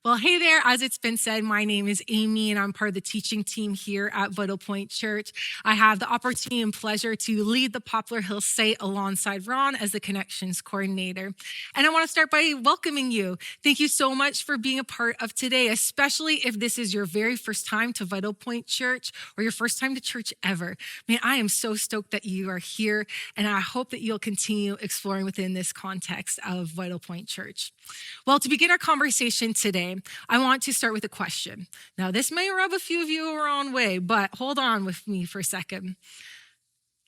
Well, hey there. As it's been said, my name is Amy, and I'm part of the teaching team here at Vitalpoint Church. I have the opportunity and pleasure to lead the Poplar Hill site alongside Ron as the Connections Coordinator. And I want to start by welcoming you. Thank you so much for being a part of today, especially if this is your very first time to Vitalpoint Church or your first time to church ever. Man, I am so stoked that you are here, and I hope that you'll continue exploring within this context of Vitalpoint Church. Well, to begin our conversation today, I want to start with a question. Now, this may rub a few of you the wrong way, but hold on with me for a second.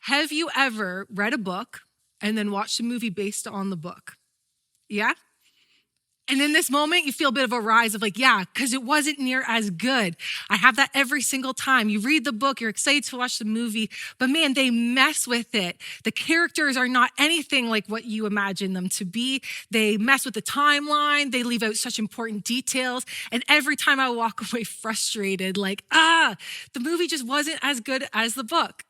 Have you ever read a book and then watched a movie based on the book? Yeah? And in this moment, you feel a bit of a rise of because it wasn't near as good. I have that every single time. You read the book, you're excited to watch the movie, but man, they mess with it. The characters are not anything like what you imagine them to be. They mess with the timeline. They leave out such important details. And every time I walk away frustrated, the movie just wasn't as good as the book.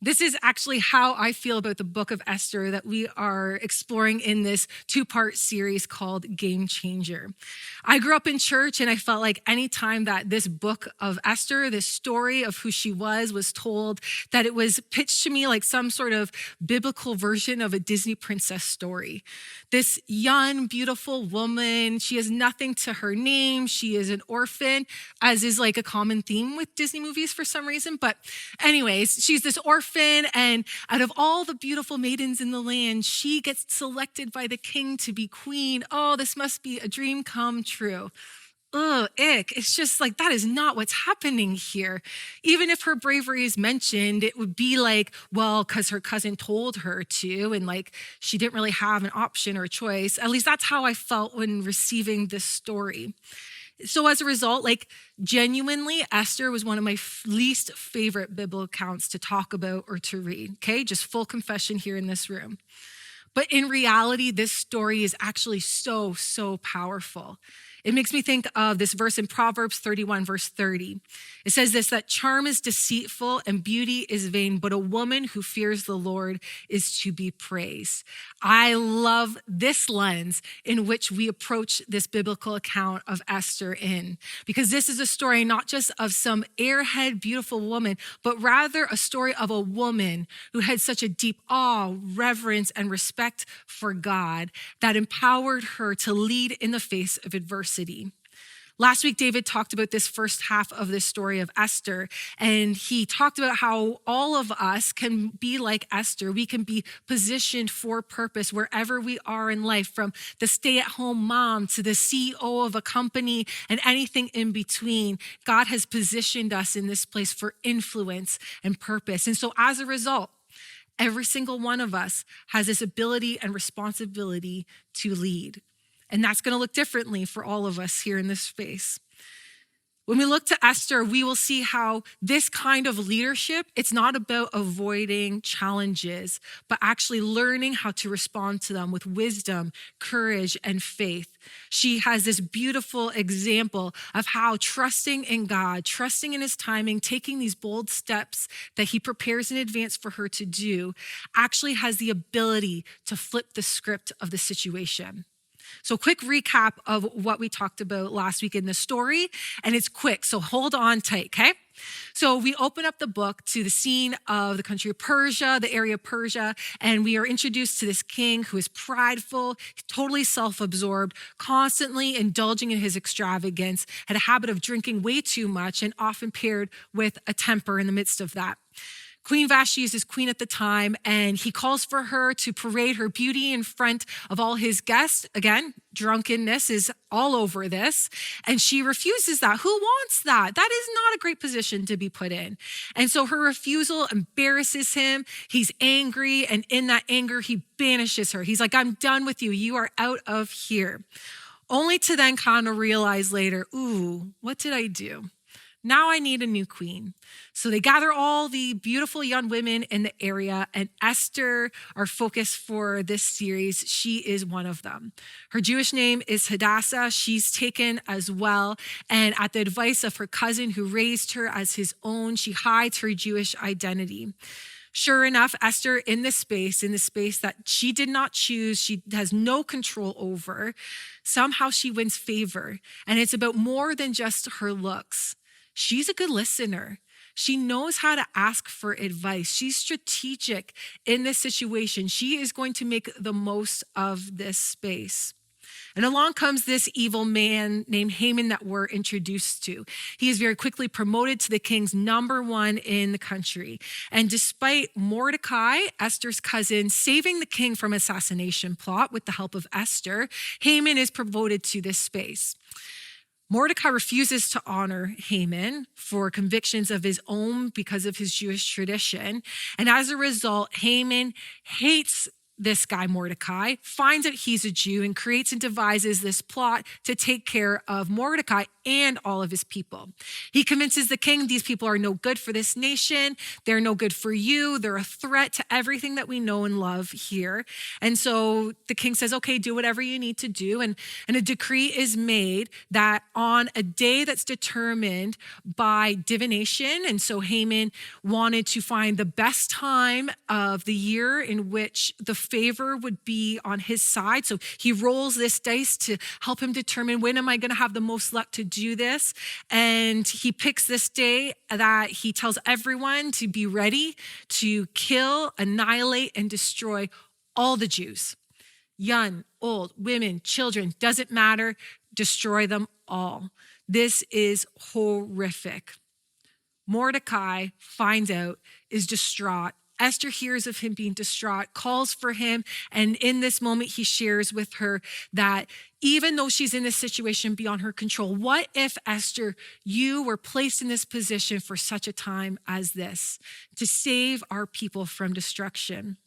This is actually how I feel about the book of Esther that we are exploring in this two-part series called Game Changer. I grew up in church, and I felt like anytime that this book of Esther, this story of who she was told, that it was pitched to me like some sort of biblical version of a Disney princess story. This young, beautiful woman, she has nothing to her name. She is an orphan, as is like a common theme with Disney movies for some reason. But anyways, she's this orphan, and out of all the beautiful maidens in the land, she gets selected by the king to be queen. Oh, this must be a dream come true. Ugh, ick. It's just that is not what's happening here. Even if her bravery is mentioned, it would be because her cousin told her to, and she didn't really have an option or a choice. At least that's how I felt when receiving this story. So as a result, genuinely, Esther was one of my least favorite biblical accounts to talk about or to read, okay? Just full confession here in this room. But in reality, this story is actually so, so powerful. It makes me think of this verse in Proverbs 31, verse 30. It says this, that charm is deceitful and beauty is vain, but a woman who fears the Lord is to be praised. I love this lens in which we approach this biblical account of Esther in, because this is a story not just of some airhead, beautiful woman, but rather a story of a woman who had such a deep awe, reverence, and respect for God that empowered her to lead in the face of adversity. Last week, David talked about this first half of this story of Esther, and he talked about how all of us can be like Esther. We can be positioned for purpose wherever we are in life, from the stay-at-home mom to the CEO of a company and anything in between. God has positioned us in this place for influence and purpose. And so as a result, every single one of us has this ability and responsibility to lead. And that's going to look differently for all of us here in this space. When we look to Esther, we will see how this kind of leadership, it's not about avoiding challenges, but actually learning how to respond to them with wisdom, courage, and faith. She has this beautiful example of how trusting in God, trusting in his timing, taking these bold steps that he prepares in advance for her to do, actually has the ability to flip the script of the situation. So quick recap of what we talked about last week in the story, and it's quick, so hold on tight, okay? So we open up the book to the scene of the country of Persia, the area of Persia, and we are introduced to this king who is prideful, totally self-absorbed, constantly indulging in his extravagance, had a habit of drinking way too much, and often paired with a temper in the midst of that. Queen Vashti is his queen at the time, and he calls for her to parade her beauty in front of all his guests. Again, drunkenness is all over this, and she refuses that. Who wants that? That is not a great position to be put in. And so her refusal embarrasses him. He's angry, and in that anger, he banishes her. He's like, I'm done with you. You are out of here. Only to then kind of realize later, ooh, what did I do? Now I need a new queen. So they gather all the beautiful young women in the area, and Esther, our focus for this series, she is one of them. Her Jewish name is Hadassah. She's taken as well, and at the advice of her cousin who raised her as his own, she hides her Jewish identity. Sure enough, Esther in this space that she did not choose, she has no control over, somehow she wins favor. And it's about more than just her looks. She's a good listener. She knows how to ask for advice. She's strategic in this situation. She is going to make the most of this space. And along comes this evil man named Haman that we're introduced to. He is very quickly promoted to the king's number one in the country. And despite Mordecai, Esther's cousin, saving the king from assassination plot with the help of Esther, Haman is promoted to this space. Mordecai refuses to honor Haman for convictions of his own because of his Jewish tradition. And as a result, Haman hates this guy, Mordecai, finds out he's a Jew and creates and devises this plot to take care of Mordecai and all of his people. He convinces the king, these people are no good for this nation. They're no good for you. They're a threat to everything that we know and love here. And so the king says, okay, do whatever you need to do. And a decree is made that on a day that's determined by divination, and so Haman wanted to find the best time of the year in which the favor would be on his side. So he rolls this dice to help him determine, when am I going to have the most luck to do this? And he picks this day that he tells everyone to be ready to kill, annihilate, and destroy all the Jews. Young, old, women, children, doesn't matter. Destroy them all. This is horrific. Mordecai finds out, is distraught. Esther hears of him being distraught, calls for him, and in this moment, he shares with her that even though she's in this situation beyond her control, what if, Esther, you were placed in this position for such a time as this, to save our people from destruction?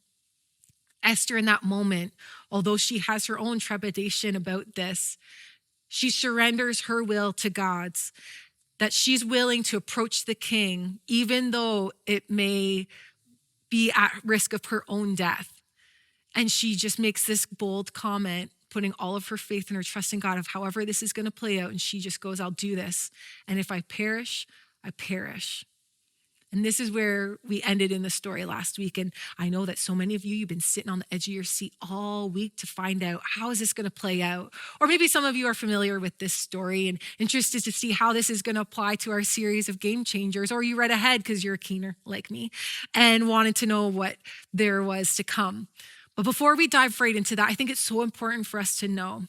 Esther, in that moment, although she has her own trepidation about this, she surrenders her will to God's, that she's willing to approach the king, even though it may be at risk of her own death. And she just makes this bold comment, putting all of her faith and her trust in God of however this is going to play out. And she just goes, I'll do this. And if I perish, I perish. And this is where we ended in the story last week. And I know that so many of you, you've been sitting on the edge of your seat all week to find out, how is this going to play out? Or maybe some of you are familiar with this story and interested to see how this is going to apply to our series of Game Changers. Or you read ahead because you're a keener like me and wanted to know what there was to come. But before we dive right into that, I think it's so important for us to know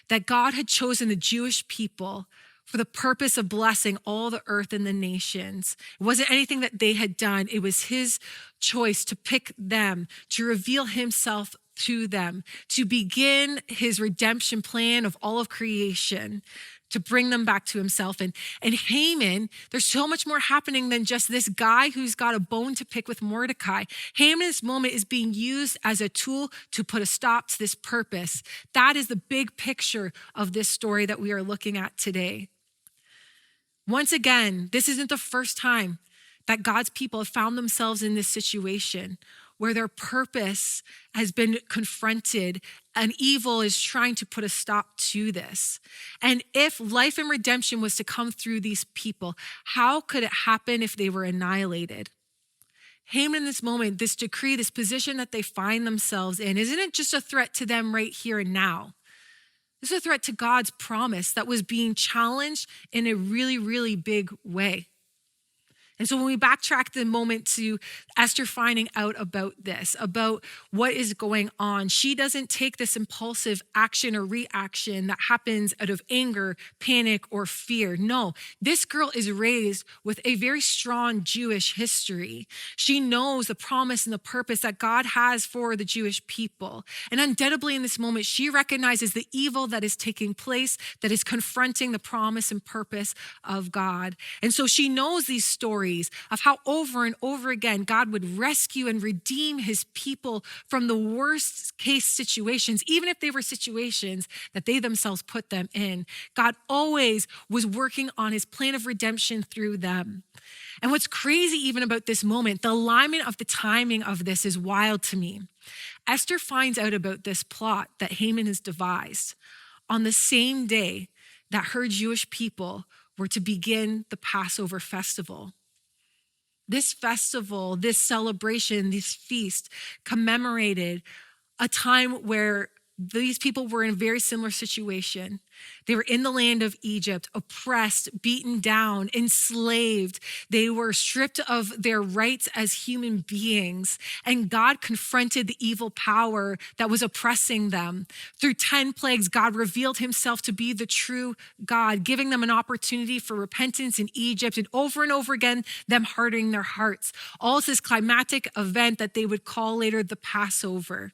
that God had chosen the Jewish people for the purpose of blessing all the earth and the nations. It wasn't anything that they had done. It was his choice to pick them, to reveal himself to them, to begin his redemption plan of all of creation, to bring them back to himself. And Haman, there's so much more happening than just this guy who's got a bone to pick with Mordecai. Haman's moment is being used as a tool to put a stop to this purpose. That is the big picture of this story that we are looking at today. Once again, this isn't the first time that God's people have found themselves in this situation where their purpose has been confronted and evil is trying to put a stop to this. And if life and redemption was to come through these people, how could it happen if they were annihilated? Haman in this moment, this decree, this position that they find themselves in, isn't it just a threat to them right here and now? This is a threat to God's promise that was being challenged in a really, really big way. And so when we backtrack the moment to Esther finding out about this, about what is going on, she doesn't take this impulsive action or reaction that happens out of anger, panic, or fear. No, this girl is raised with a very strong Jewish history. She knows the promise and the purpose that God has for the Jewish people. And undoubtedly in this moment, she recognizes the evil that is taking place, that is confronting the promise and purpose of God. And so she knows these stories of how over and over again God would rescue and redeem his people from the worst case situations, even if they were situations that they themselves put them in. God always was working on his plan of redemption through them. And what's crazy even about this moment, the alignment of the timing of this is wild to me. Esther finds out about this plot that Haman has devised on the same day that her Jewish people were to begin the Passover festival. This festival, this celebration, this feast commemorated a time where these people were in a very similar situation. They were in the land of Egypt, oppressed, beaten down, enslaved. They were stripped of their rights as human beings. And God confronted the evil power that was oppressing them. Through 10 plagues, God revealed himself to be the true God, giving them an opportunity for repentance in Egypt, and over again, them hardening their hearts. All this climactic event that they would call later the Passover,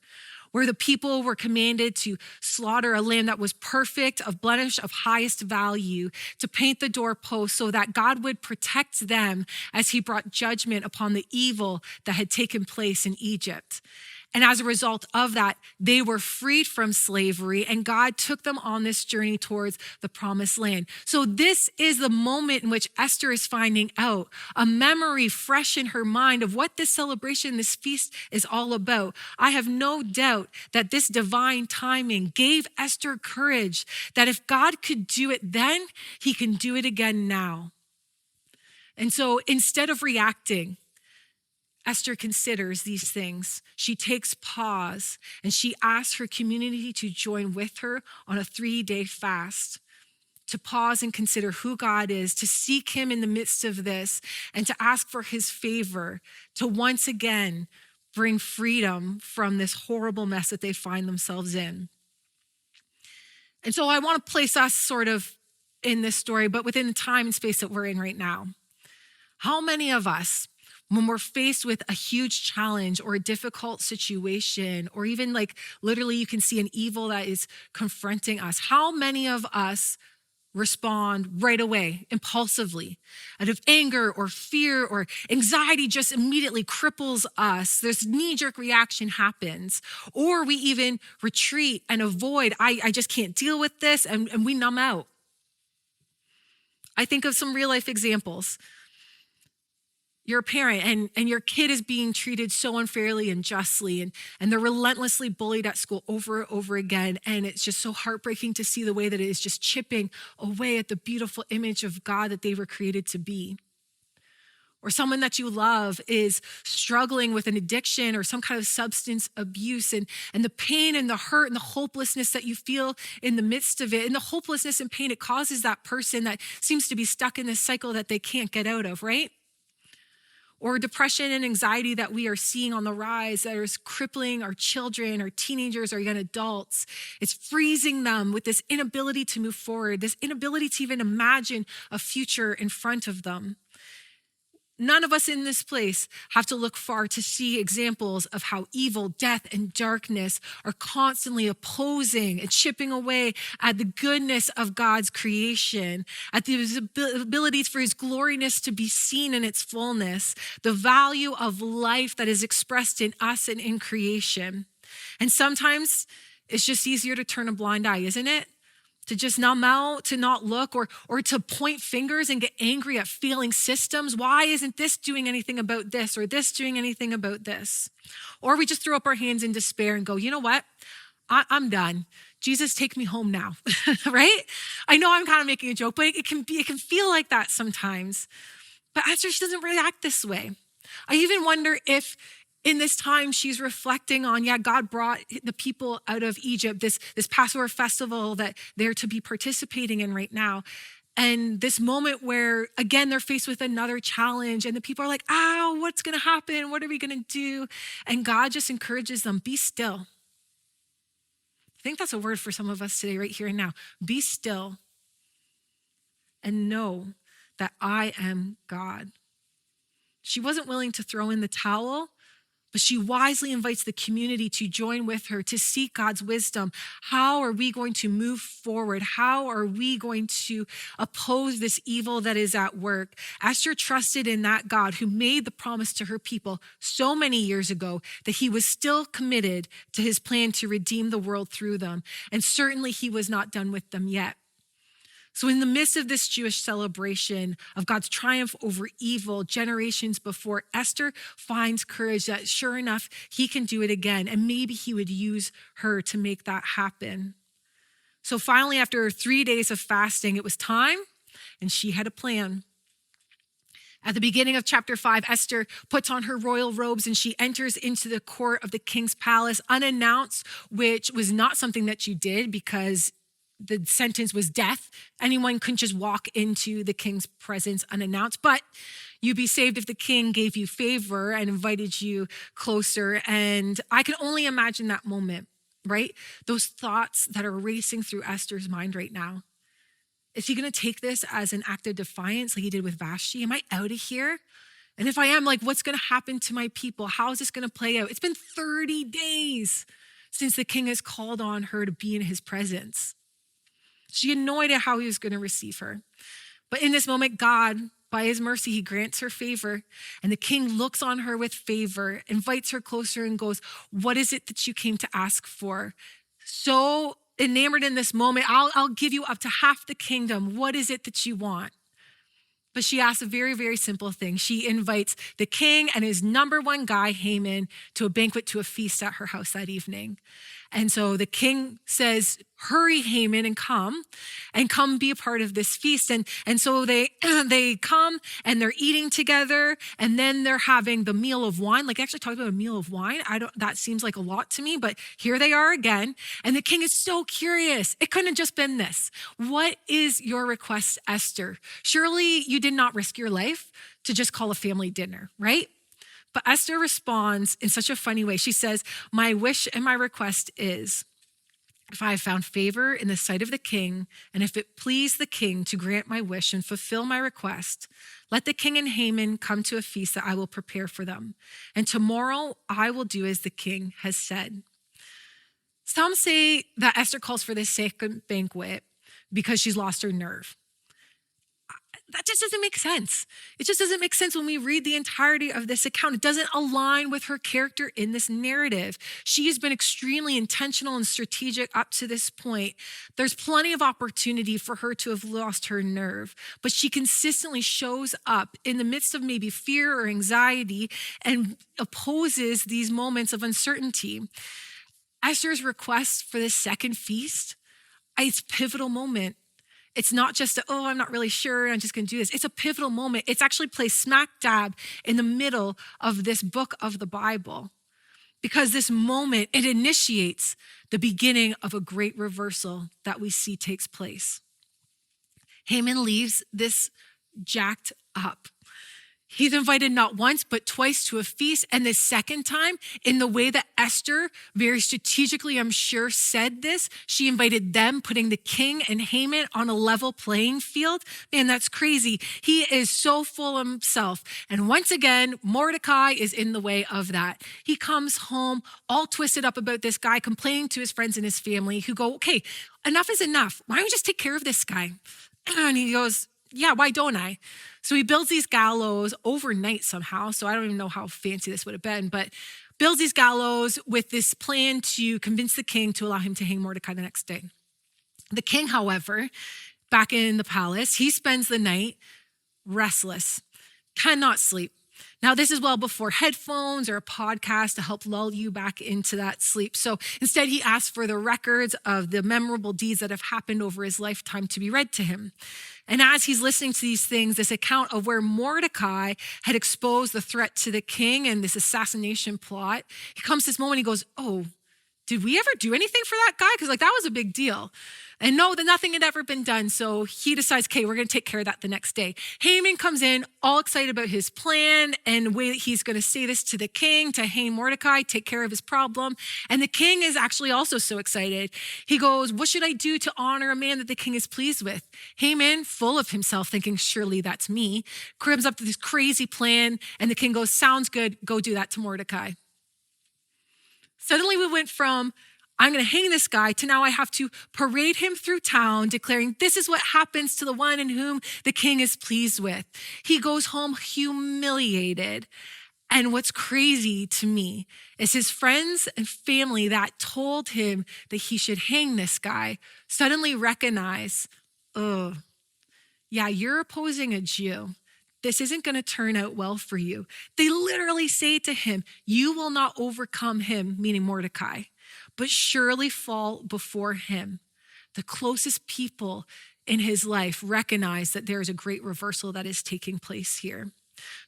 where the people were commanded to slaughter a lamb that was perfect, of blemish, of highest value, to paint the doorpost so that God would protect them as he brought judgment upon the evil that had taken place in Egypt. And as a result of that, they were freed from slavery, and God took them on this journey towards the promised land. So this is the moment in which Esther is finding out, a memory fresh in her mind of what this celebration, this feast is all about. I have no doubt that this divine timing gave Esther courage that if God could do it then, he can do it again now. And so instead of reacting, Esther considers these things. She takes pause and she asks her community to join with her on a 3-day fast, to pause and consider who God is, to seek him in the midst of this, and to ask for his favor to once again bring freedom from this horrible mess that they find themselves in. And so I want to place us sort of in this story, but within the time and space that we're in right now. How many of us, when we're faced with a huge challenge or a difficult situation, or even like literally you can see an evil that is confronting us, how many of us respond right away, impulsively, out of anger or fear or anxiety just immediately cripples us? This knee-jerk reaction happens, or we even retreat and avoid, I just can't deal with this, and we numb out. I think of some real life examples. You're a parent and your kid is being treated so unfairly and justly, and they're relentlessly bullied at school over and over again. And it's just so heartbreaking to see the way that it is just chipping away at the beautiful image of God that they were created to be. Or someone that you love is struggling with an addiction or some kind of substance abuse, and the pain and the hurt and the hopelessness that you feel in the midst of it, and the hopelessness and pain it causes that person that seems to be stuck in this cycle that they can't get out of, right? Or depression and anxiety that we are seeing on the rise that is crippling our children, our teenagers, our young adults. It's freezing them with this inability to move forward, this inability to even imagine a future in front of them. None of us in this place have to look far to see examples of how evil, death, and darkness are constantly opposing and chipping away at the goodness of God's creation, at the abilities for his gloriness to be seen in its fullness, the value of life that is expressed in us and in creation. And sometimes it's just easier to turn a blind eye, isn't it? To just numb out, to not look, or to point fingers and get angry at failing systems. Why isn't this doing anything about this, or this doing anything about this? Or we just throw up our hands in despair and go, you know what? I'm done. Jesus, take me home now, right? I know I'm kind of making a joke, but it can feel like that sometimes. But Esther, she doesn't react this way. I even wonder if in this time, she's reflecting on, God brought the people out of Egypt, this Passover festival that they're to be participating in right now. And this moment where, again, they're faced with another challenge and the people are like, what's going to happen? What are we going to do? And God just encourages them, be still. I think that's a word for some of us today, right here and now. Be still and know that I am God. She wasn't willing to throw in the towel, but she wisely invites the community to join with her to seek God's wisdom. How are we going to move forward? How are we going to oppose this evil that is at work? Esther trusted in that God who made the promise to her people so many years ago that he was still committed to his plan to redeem the world through them. And certainly he was not done with them yet. So in the midst of this Jewish celebration of God's triumph over evil generations before, Esther finds courage that sure enough, he can do it again. And maybe he would use her to make that happen. So finally, after 3 days of fasting, it was time, and she had a plan. At the beginning of chapter 5, Esther puts on her royal robes and she enters into the court of the king's palace unannounced, which was not something that you did because the sentence was death. Anyone couldn't just walk into the king's presence unannounced, but you'd be saved if the king gave you favor and invited you closer. And I can only imagine that moment, right? Those thoughts that are racing through Esther's mind right now. Is he going to take this as an act of defiance like he did with Vashti? Am I out of here? And if I am, like, what's going to happen to my people? How is this going to play out? It's been 30 days since the king has called on her to be in his presence. She had no idea how he was going to receive her. But in this moment, God, by his mercy, he grants her favor. And the king looks on her with favor, invites her closer and goes, what is it that you came to ask for? So enamored in this moment, I'll give you up to half the kingdom. What is it that you want? But she asks a very, very simple thing. She invites the king and his number one guy, Haman, to a banquet, to a feast at her house that evening. And so the king says, hurry, Haman, and come be a part of this feast. And so they come and they're eating together, and then they're having the meal of wine. Like, actually talking about a meal of wine, that seems like a lot to me, but here they are again. And the king is so curious. It couldn't have just been this. What is your request, Esther? Surely you did not risk your life to just call a family dinner, right? But Esther responds in such a funny way. She says, my wish and my request is, if I have found favor in the sight of the king, and if it please the king to grant my wish and fulfill my request, let the king and Haman come to a feast that I will prepare for them. And tomorrow I will do as the king has said. Some say that Esther calls for this second banquet because she's lost her nerve. That just doesn't make sense. It just doesn't make sense when we read the entirety of this account. It doesn't align with her character in this narrative. She has been extremely intentional and strategic up to this point. There's plenty of opportunity for her to have lost her nerve, but she consistently shows up in the midst of maybe fear or anxiety and opposes these moments of uncertainty. Esther's request for this second feast, it's a pivotal moment. It's not just, I'm not really sure, I'm just going to do this. It's a pivotal moment. It's actually placed smack dab in the middle of this book of the Bible, because this moment, it initiates the beginning of a great reversal that we see takes place. Haman leaves this jacked up. He's invited not once, but twice to a feast. And the second time, in the way that Esther very strategically, I'm sure, said this, she invited them, putting the king and Haman on a level playing field. Man, that's crazy. He is so full of himself. And once again, Mordecai is in the way of that. He comes home all twisted up about this guy, complaining to his friends and his family, who go, okay, enough is enough. Why don't we just take care of this guy? And he goes, yeah, why don't I? So he builds these gallows overnight somehow. So I don't even know how fancy this would have been, but builds these gallows with this plan to convince the king to allow him to hang Mordecai the next day. The king, however, back in the palace, he spends the night restless, cannot sleep. Now, this is well before headphones or a podcast to help lull you back into that sleep. So instead, he asks for the records of the memorable deeds that have happened over his lifetime to be read to him. And as he's listening to these things, this account of where Mordecai had exposed the threat to the king and this assassination plot, he comes to this moment, he goes, oh, did we ever do anything for that guy? Because that was a big deal. And no, that nothing had ever been done. So he decides, okay, we're going to take care of that the next day. Haman comes in all excited about his plan and the way that he's going to say this to the king, to hang Mordecai, take care of his problem. And the king is actually also so excited. He goes, what should I do to honor a man that the king is pleased with? Haman, full of himself, thinking, surely that's me, comes up to this crazy plan. And the king goes, sounds good. Go do that to Mordecai. Suddenly we went from, I'm going to hang this guy, to now I have to parade him through town, declaring this is what happens to the one in whom the king is pleased with. He goes home humiliated. And what's crazy to me is his friends and family that told him that he should hang this guy suddenly recognize, oh, yeah, you're opposing a Jew. This isn't going to turn out well for you. They literally say to him, you will not overcome him, meaning Mordecai, but surely fall before him. The closest people in his life recognize that there is a great reversal that is taking place here.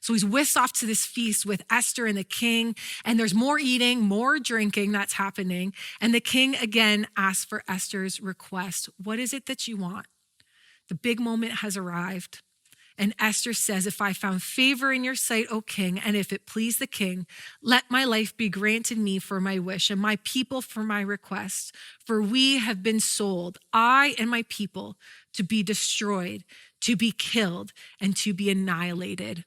So he's whisked off to this feast with Esther and the king, and there's more eating, more drinking that's happening. And the king again asks for Esther's request. What is it that you want? The big moment has arrived. And Esther says, if I found favor in your sight, O king, and if it please the king, let my life be granted me for my wish and my people for my request. For we have been sold, I and my people, to be destroyed, to be killed, and to be annihilated.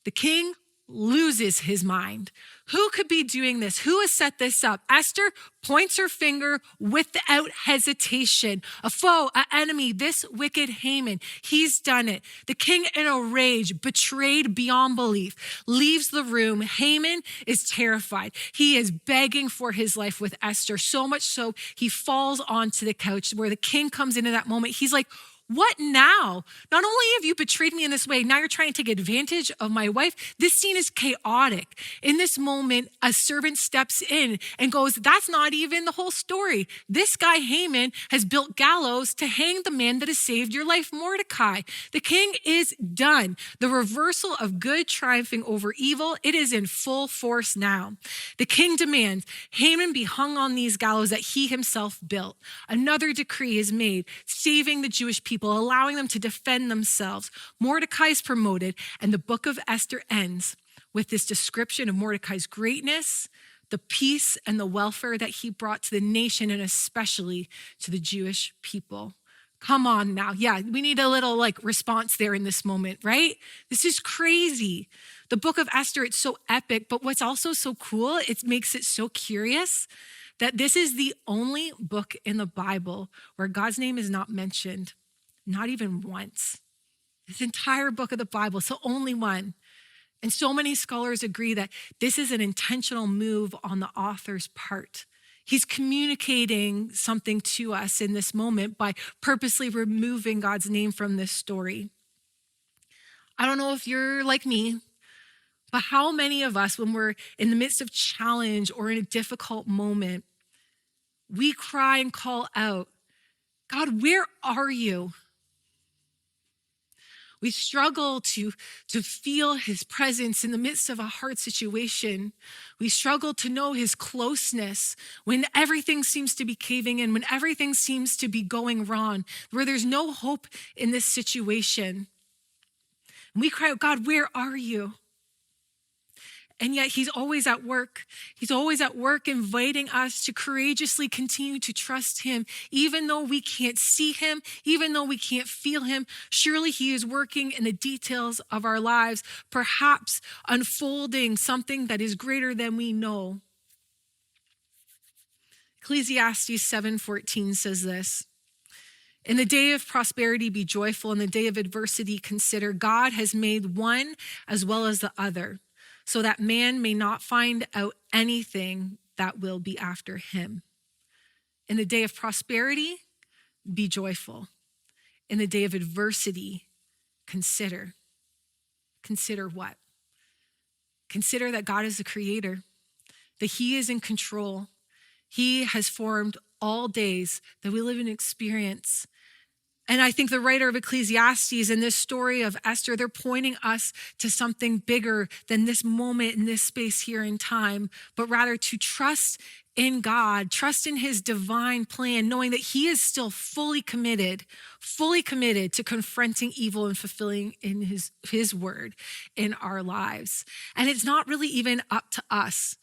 The king loses his mind. Who could be doing this? Who has set this up? Esther points her finger without hesitation. A foe, an enemy, this wicked Haman. He's done it. The king, in a rage, betrayed beyond belief, leaves the room. Haman is terrified. He is begging for his life with Esther, so much so he falls onto the couch where the king comes into that moment. He's like, what now? Not only have you betrayed me in this way, now you're trying to take advantage of my wife. This scene is chaotic. In this moment, a servant steps in and goes, that's not even the whole story. This guy, Haman, has built gallows to hang the man that has saved your life, Mordecai. The king is done. The reversal of good triumphing over evil, it is in full force now. The king demands Haman be hung on these gallows that he himself built. Another decree is made, saving the Jewish people, allowing them to defend themselves. Mordecai is promoted, and the book of Esther ends with this description of Mordecai's greatness, the peace and the welfare that he brought to the nation, and especially to the Jewish people. Come on now. Yeah, we need a little response there in this moment, right? This is crazy. The book of Esther, it's so epic, but what's also so cool, it makes it so curious that this is the only book in the Bible where God's name is not mentioned. Not even once. This entire book of the Bible, it's the only one. And so many scholars agree that this is an intentional move on the author's part. He's communicating something to us in this moment by purposely removing God's name from this story. I don't know if you're like me, but how many of us, when we're in the midst of challenge or in a difficult moment, we cry and call out, God, where are you? We struggle to feel his presence in the midst of a hard situation. We struggle to know his closeness when everything seems to be caving in, when everything seems to be going wrong, where there's no hope in this situation. And we cry out, God, where are you? And yet he's always at work. He's always at work inviting us to courageously continue to trust him, even though we can't see him, even though we can't feel him. Surely he is working in the details of our lives, perhaps unfolding something that is greater than we know. Ecclesiastes 7:14 says this, in the day of prosperity, be joyful. In the day of adversity, consider God has made one as well as the other, so that man may not find out anything that will be after him. In the day of prosperity, be joyful. In the day of adversity, consider. Consider what? Consider that God is the creator, that he is in control. He has formed all days that we live and experience. And I think the writer of Ecclesiastes in this story of Esther, they're pointing us to something bigger than this moment in this space here in time, but rather to trust in God, trust in his divine plan, knowing that he is still fully committed to confronting evil and fulfilling in his word in our lives. And it's not really even up to us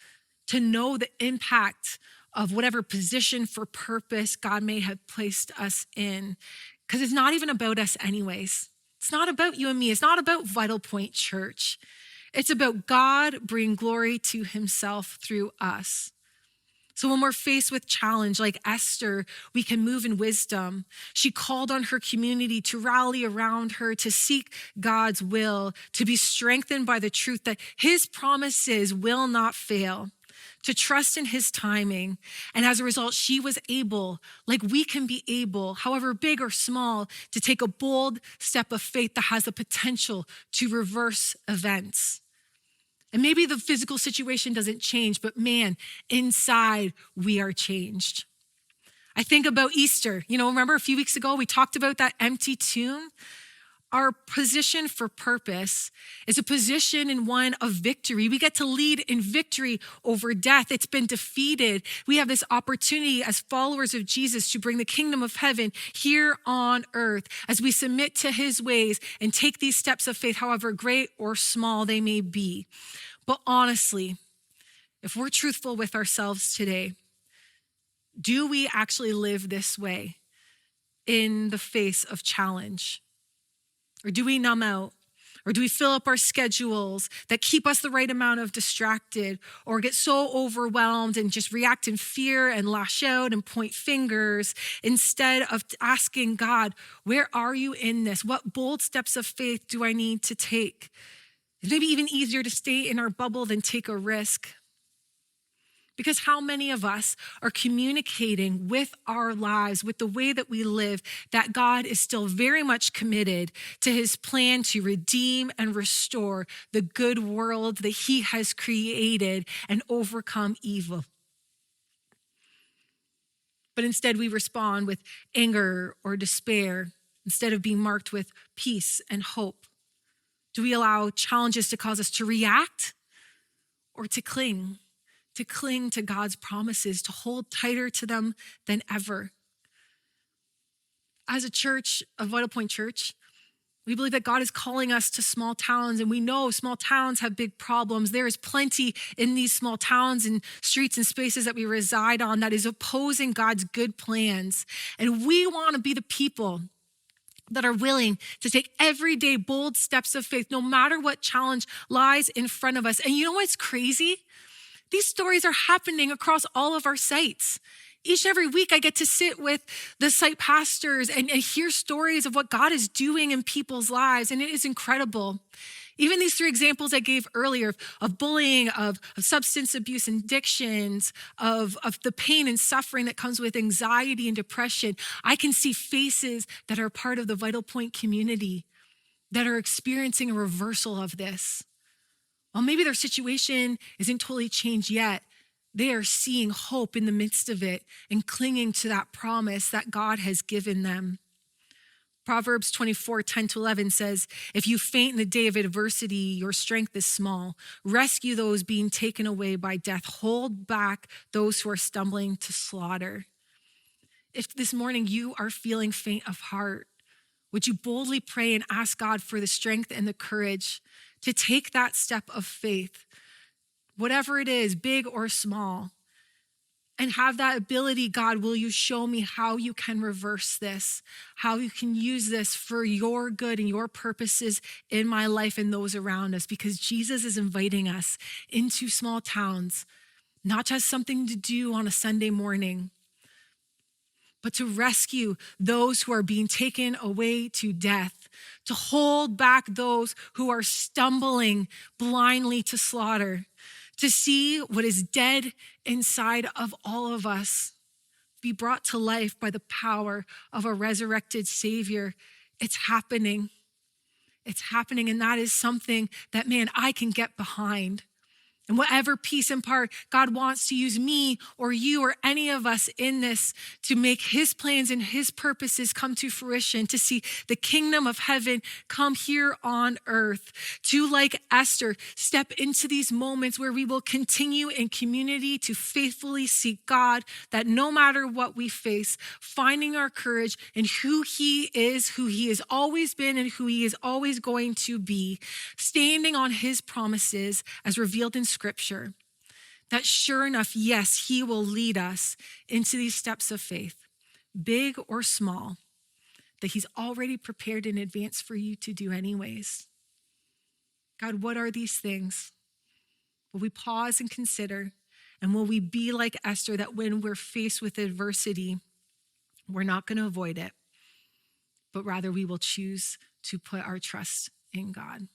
to know the impact of whatever position for purpose God may have placed us in. Because it's not even about us anyways. It's not about you and me. It's not about Vitalpoint Church. It's about God bringing glory to himself through us. So when we're faced with challenge like Esther, we can move in wisdom. She called on her community to rally around her, to seek God's will, to be strengthened by the truth that his promises will not fail, to trust in his timing. And as a result, she was able, like we can be able, however big or small, to take a bold step of faith that has the potential to reverse events. And maybe the physical situation doesn't change, but man, inside we are changed. I think about Easter. Remember a few weeks ago, we talked about that empty tomb. Our position for purpose is a position in one of victory. We get to lead in victory over death. It's been defeated. We have this opportunity as followers of Jesus to bring the kingdom of heaven here on earth as we submit to his ways and take these steps of faith, however great or small they may be. But honestly, if we're truthful with ourselves today, do we actually live this way in the face of challenge? Or do we numb out? Or do we fill up our schedules that keep us the right amount of distracted, or get so overwhelmed and just react in fear and lash out and point fingers instead of asking God, where are you in this? What bold steps of faith do I need to take? It's maybe even easier to stay in our bubble than take a risk. Because how many of us are communicating with our lives, with the way that we live, that God is still very much committed to his plan to redeem and restore the good world that he has created and overcome evil? But instead we respond with anger or despair instead of being marked with peace and hope. Do we allow challenges to cause us to react or to cling? To cling to God's promises, to hold tighter to them than ever. As a church, a Vital Point Church, we believe that God is calling us to small towns, and we know small towns have big problems. There is plenty in these small towns and streets and spaces that we reside on that is opposing God's good plans. And we want to be the people that are willing to take everyday bold steps of faith, no matter what challenge lies in front of us. And you know what's crazy? These stories are happening across all of our sites. Each and every week, I get to sit with the site pastors and hear stories of what God is doing in people's lives, and it is incredible. Even these three examples I gave earlier of bullying, of substance abuse and addictions, of the pain and suffering that comes with anxiety and depression, I can see faces that are part of the Vital Point community that are experiencing a reversal of this. While maybe their situation isn't totally changed yet, they are seeing hope in the midst of it and clinging to that promise that God has given them. Proverbs 24:10-11 says, if you faint in the day of adversity, your strength is small. Rescue those being taken away by death. Hold back those who are stumbling to slaughter. If this morning you are feeling faint of heart, would you boldly pray and ask God for the strength and the courage to take that step of faith, whatever it is, big or small, and have that ability? God, will you show me how you can reverse this, how you can use this for your good and your purposes in my life and those around us? Because Jesus is inviting us into small towns, not just something to do on a Sunday morning, but to rescue those who are being taken away to death, to hold back those who are stumbling blindly to slaughter, to see what is dead inside of all of us be brought to life by the power of a resurrected Savior. It's happening. It's happening, and that is something that, man, I can get behind. And whatever piece and part God wants to use me or you or any of us in this to make his plans and his purposes come to fruition, to see the kingdom of heaven come here on earth, to, like Esther, step into these moments where we will continue in community to faithfully seek God, that no matter what we face, finding our courage in who he is, who he has always been and who he is always going to be, standing on his promises as revealed in Scripture, that sure enough, yes, he will lead us into these steps of faith, big or small, that he's already prepared in advance for you to do anyways. God, what are these things? Will we pause and consider? And will we be like Esther, that when we're faced with adversity, we're not going to avoid it, but rather we will choose to put our trust in God?